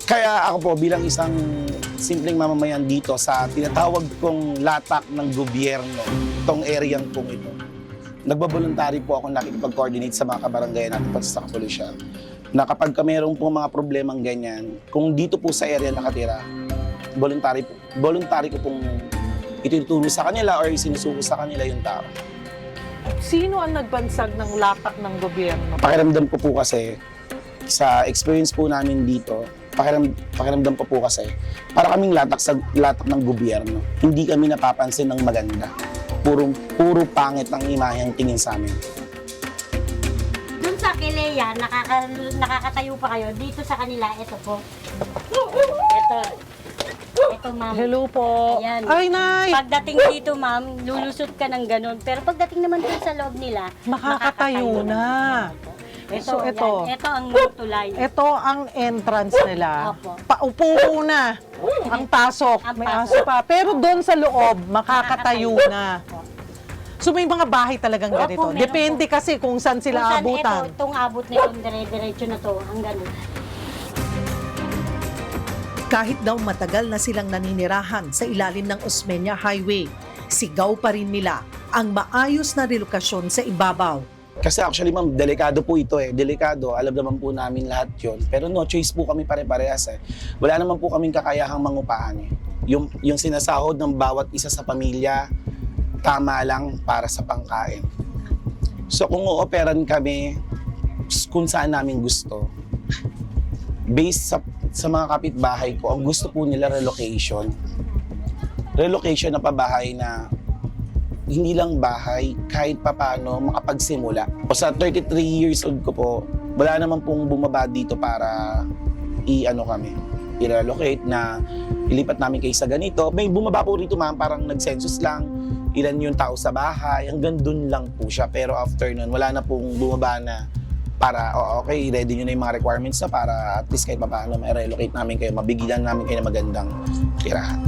Kaya ako po bilang isang simpleng mamamayan dito sa tinatawag kong latak ng gobyerno, itong area pong ito, nagbavoluntary po ako nakikipag-coordinate sa mga kabarangay natin pati sa kapulisyan na kapag mayroong po mga problemang ganyan, kung dito po sa area nakatira, voluntary ko pong ituturo sa kanila or isinusuko sa kanila yung tao. Sino ang nagbansag ng latak ng gobyerno? Pakiramdam ko po kasi, sa experience po namin dito, pakiramdam ko po kasi, para kaming latak ng gobyerno. Hindi kami napapansin ng maganda. Puro pangit ang imaheng tingin sa amin. Dun sa kilid Lea, nakakatayo pa kayo. Dito sa kanila, ito po. Ito. Ito, ma'am. Hello po. Ayan. Ay, Nay! Pagdating dito, ma'am, lulusot ka ng ganun. Pero pagdating naman dito sa loob nila, Makakatayo na. Ito, So, ito. ito ang tulay. Ito ang entrance nila. Opo. Paupo na. Ang pasok. May aso pa. Pero doon sa loob, makakatayo na. So may mga bahay talagang ganito. Opo, meron Depende kasi kung saan sila Kung saan abutan. itong abot nitong dire-diretso na to, ang ganun. Kahit daw matagal na silang naninirahan sa ilalim ng Osmeña Highway, sigaw pa rin nila ang maayos na relokasyon sa ibabaw. Kasi actually ma'am, delikado po ito eh. Delikado, alam naman po namin lahat yon. Pero no choice po kami pare-parehas eh. Wala naman po kaming kakayahang mangupaan eh. Yung sinasahod ng bawat isa sa pamilya, tama lang para sa pangkain. So kung ooperan kami kung saan namin gusto, based sa mga kapitbahay ko, ang gusto po nila relocation. Relocation na pabahay na hindi lang bahay, kahit papano makapagsimula. O sa 33 years old ko po, wala naman pong bumaba dito para i-relocate na ilipat namin kayo sa ganito. May bumaba po rito ma'am, parang nag-census lang, ilan yung tao sa bahay, hanggang dun lang po siya. Pero after nun, wala na pong bumaba na para, okay, ready nyo na yung mga requirements na para at least kahit paano ma-relocate namin kayo, mabigyan namin kayo ng magandang tirahan.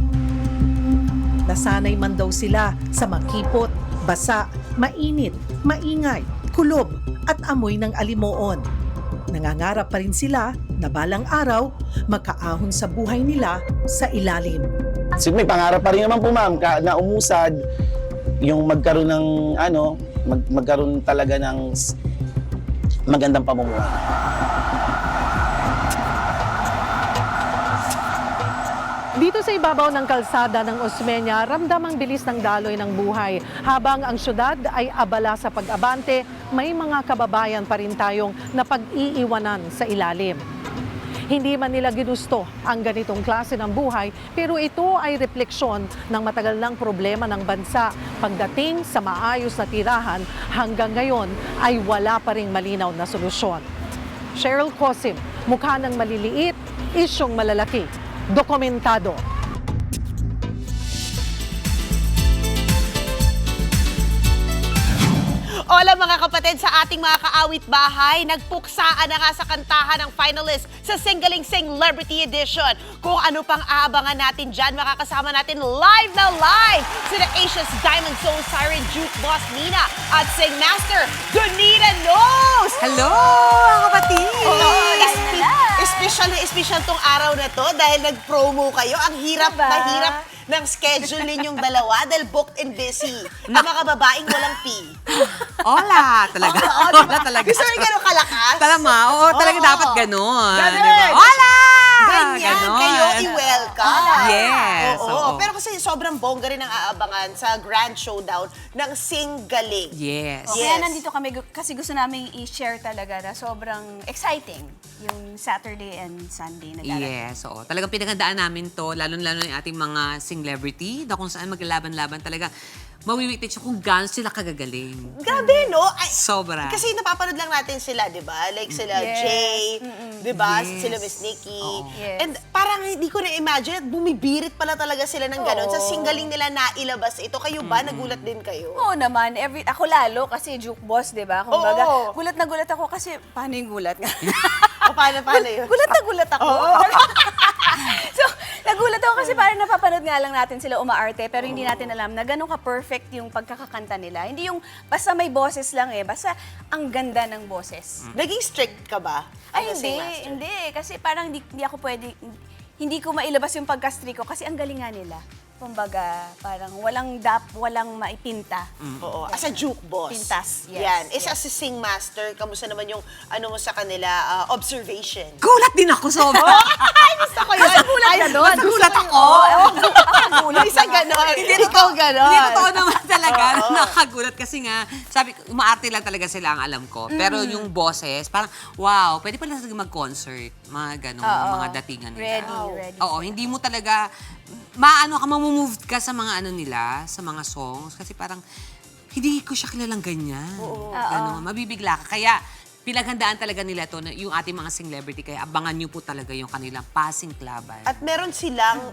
Nasanay man daw sila sa makipot, basa, mainit, maingay, kulob at amoy ng alimoon. Nangangarap pa rin sila na balang araw makaahon sa buhay nila sa ilalim. So, may pangarap pa rin naman po ma'am na umusad yung magkaroon ng magkaroon talaga ng magandang pamumuhay. Dito sa ibabaw ng kalsada ng Osmeña, ramdam ang bilis ng daloy ng buhay. Habang ang syudad ay abala sa pag-abante, may mga kababayan pa rin tayong napag-iiwanan sa ilalim. Hindi man nila ginusto ang ganitong klase ng buhay, pero ito ay refleksyon ng matagal ng problema ng bansa. Pagdating sa maayos na tirahan, hanggang ngayon ay wala pa ring malinaw na solusyon. Cheryl Cosim, mukha ng maliliit, isyong malalaki. Dokumentado. Hola mga kapatid, sa ating mga kaawit bahay, nagpuksaan na nga sa kantahan ng finalist sa Singaling Sing Celebrity Edition. Kung ano pang aabangan natin dyan, makakasama natin live na live sina Asia's Diamond Soul Siren Juke Boss Nina at Sing Master Donita Knows! Hello mga kapatid! Special tong araw na to dahil nag-promo kayo. Ang hirap na hirap ng schedule ninyong dalawa dahil booked and busy. Ang mga babaeng walang pee. Hola! Talaga. Hola talaga. Gusto mo yung gano'ng kalakas? Talama, oo, talaga dapat gano'n. Ganun. Diba? Hola! Ganyan, Ganon. kayo i-welcome. Yes. Oo. Pero kasi sobrang bongga rin ang aabangan sa Grand Showdown ng Singaling. Yes. Kaya nandito kami kasi gusto namin i-share talaga na sobrang exciting yung Saturday and Sunday na darating. Yes, oo. Talagang pinaghandaan namin to, lalo-lalo yung ating mga celebrity na kung saan maglalaban-laban talaga. Mawiwitit siya kung gaano sila kagagaling. Grabe, no? Ay, sobra. Kasi napapanood lang natin sila, di ba? Like sila Yes. Jay, di ba? Yes. Sila Miss Nikki. Yes. And parang hindi ko na-imagine, bumibirit pala talaga sila ng gano'n. Sa Singaling nila nailabas ito. Kayo ba? Nagulat din kayo? Oo naman. Ako lalo kasi Juke Boss, di ba? Kumbaga, Oo. gulat na gulat ako kasi paano yung gulat nga? O paano yun? Gulat na gulat ako. Oo. So, nagulat ako kasi parang napapanood nga lang natin sila umaarte pero hindi natin alam na ganun ka-perfect yung pagkakakanta nila. Hindi yung basta may boses lang eh. Basta ang ganda ng boses. Naging strict ka ba? Ay, as a hindi. singmaster? Hindi. Kasi parang hindi ako pwede, hindi ko mailabas yung pagka-strict ko kasi ang galing nga nila. Kumbaga, parang walang maipinta. Oo, as a juke boss. Pintas, yes. Yan. As a sing master, kamusta naman yung mo sa kanila, observation? Gulat din ako sobra. Ay, gusto ko yun. Gulat ka doon. Basta gulat ako. Gulat Isa ganon. Ikaw ganon. Hindi, totoo naman talaga. Nakagulat kasi nga, sabi ko, umaarte lang talaga sila ang alam ko. Pero yung boses, parang, wow, pwede pala talaga mag-concert. Mga ganon, mga datingan nila. Ready. Oo, hindi mo talaga, mamumove ka sa mga nila, sa mga songs. Kasi parang, hindi ko siya kilalang ganyan. Ganon, mabibigla ka. Kaya, pinaghandaan talaga nila to, yung ating mga celebrity, kaya abangan nyo po talaga yung kanilang passing klaban. At meron silang,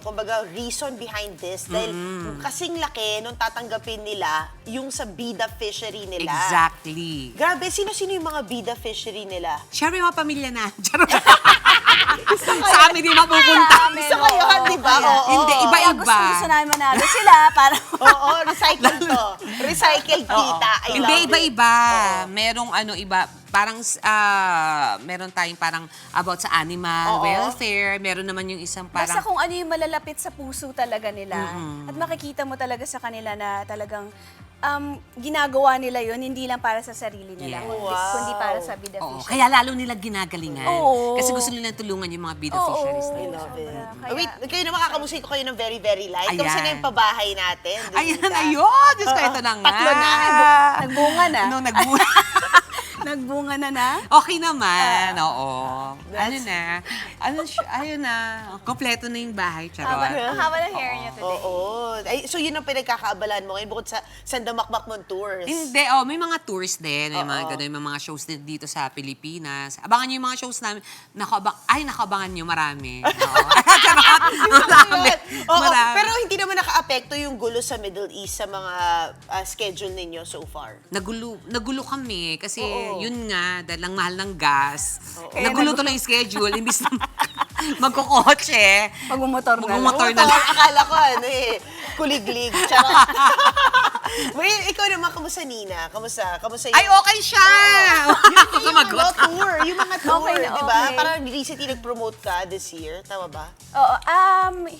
kumbaga, reason behind this. Dahil kasing laki nung tatanggapin nila yung sa bida fishery nila. Exactly. Grabe, sino-sino yung mga bida fishery nila? Siyempre, mga pamilya na. Sa amin din mapupunta. Gusto kayo, di ba? Hindi, iba-iba. Gusto namin manalo sila para... Oo, recycle to. Recycled kita. I Hindi, love it. iba-iba. Merong iba, parang meron tayong parang about sa animal welfare, meron naman yung isang parang... Basta kung ano yung malalapit sa puso talaga nila. At makikita mo talaga sa kanila na talagang ginagawa nila yun, hindi lang para sa sarili nila, kundi para sa bida fisheries. Kaya lalo nila ginagalingan. Oo. Kasi gusto nila tulungan yung mga bida fisheries I nila. love it. Wait, kayo na makakamusin ko kayo ng very, very light. Kamusta na yung pabahay natin? Ayan, ayun! Diyos ko, ito na nga. Tatlo na. Nagbunga na. Nagbunga. Nagbunga na? Okay naman, oo. Ayun na. Kompleto na yung bahay, charot. Haba ng hair niya today. Oo. So yun ang pinagkakaabalan mo ngayon bukod sa Sandamakmak mong tours. Hindi, may mga tours din. May mga ganun, may mga shows din dito sa Pilipinas. Abangan nyo yung mga shows namin. Nakabangan nyo, marami. Marami. Pero hindi naman naka-apekto yung gulo sa Middle East sa mga schedule ninyo so far? Nagulo kami kasi yun nga, dahil lang mahal ng gas. Nagulo tuloy yung schedule. Imbis na magkukotse. Magmumotor na lang. Akala ko, kuliglig. Charot. Wait, ikaw naman, kamusta Nina? Kamusta yung... Ay, okay siya! Yung mga tour, Okay na, di ba? okay. Parang recently nag-promote ka this year. Tama ba? Oo,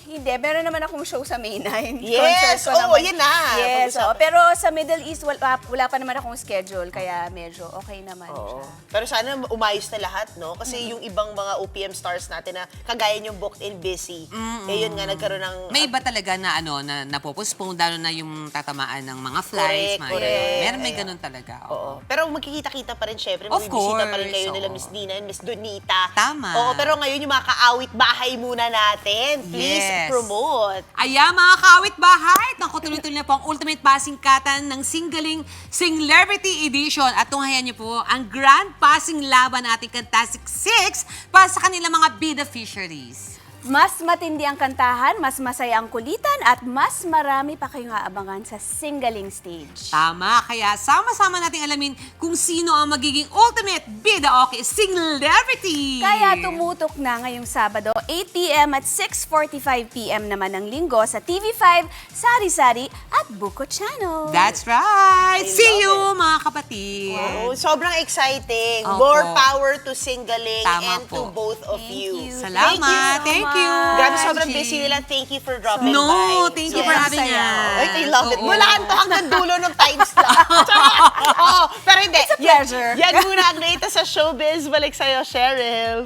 hindi. Meron naman akong show sa May 9. Yes! Concert ko naman. Yan na. Yes, Pag-usapan. pero sa Middle East, wala pa naman akong schedule, kaya medyo okay naman siya. Pero sana umayos na lahat, no? Kasi yung ibang mga OPM stars natin na kagaya yung booked and busy, yun nga, nagkaroon ng... May iba talaga na na napopostpone, lalo na yung tatamaan ng mga flights. Correct. May ganun talaga. Oo. Pero magkikita-kita pa rin, syempre. Of Magbibisita pa rin course, kayo nila oo. Miss Nina and Miss Donita. Tama. Oo, pero ngayon yung mga kaawit bahay muna natin. Please Yes. promote. Ayan, mga kaawit bahay! Naku, tuloy-tuloy na po ang Ultimate Passing Katan ng Singgaling Celebrity Edition. At tunghayan niyo po ang Grand Passing Laban nating Fantastic 6 para sa kanilang mga bida fisheries. Mas matindi ang kantahan, mas masaya ang kulitan, at mas marami pa kayong aabangan sa Singgaling Stage. Tama, kaya sama-sama nating alamin kung sino ang magiging Ultimate Bida Okay Celebrity! Kaya tumutok na ngayong Sabado, 8 p.m. at 6:45 p.m. naman ng Linggo sa TV5, Sari-Sari at Buko Channel. That's right! I See love you, mga kapatid! Wow, sobrang exciting. Opo. More power to Singgaling Tama and to po. both of you. Salamat! Thank you! Grabe, sobrang busy nila. Thank you for dropping by. No, thank you for having Saya. us. I love it. Oo. Walaan to hanggang dulo ng times lang. Oo, pero hindi. It's a pleasure. Yan muna ang latest sa showbiz. Balik sa'yo, Cheryl.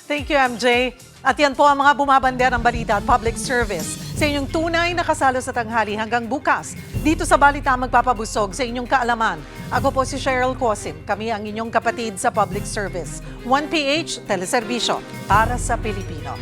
Thank you, MJ. At yan po ang mga bumabanderang balita at public service sa inyong tunay na kasalo sa tanghali hanggang bukas. Dito sa Balita magpapabusog sa inyong kaalaman. Ako po si Cheryl Cosim. Kami ang inyong kapatid sa public service. 1PH Teleserbisyo para sa Pilipino.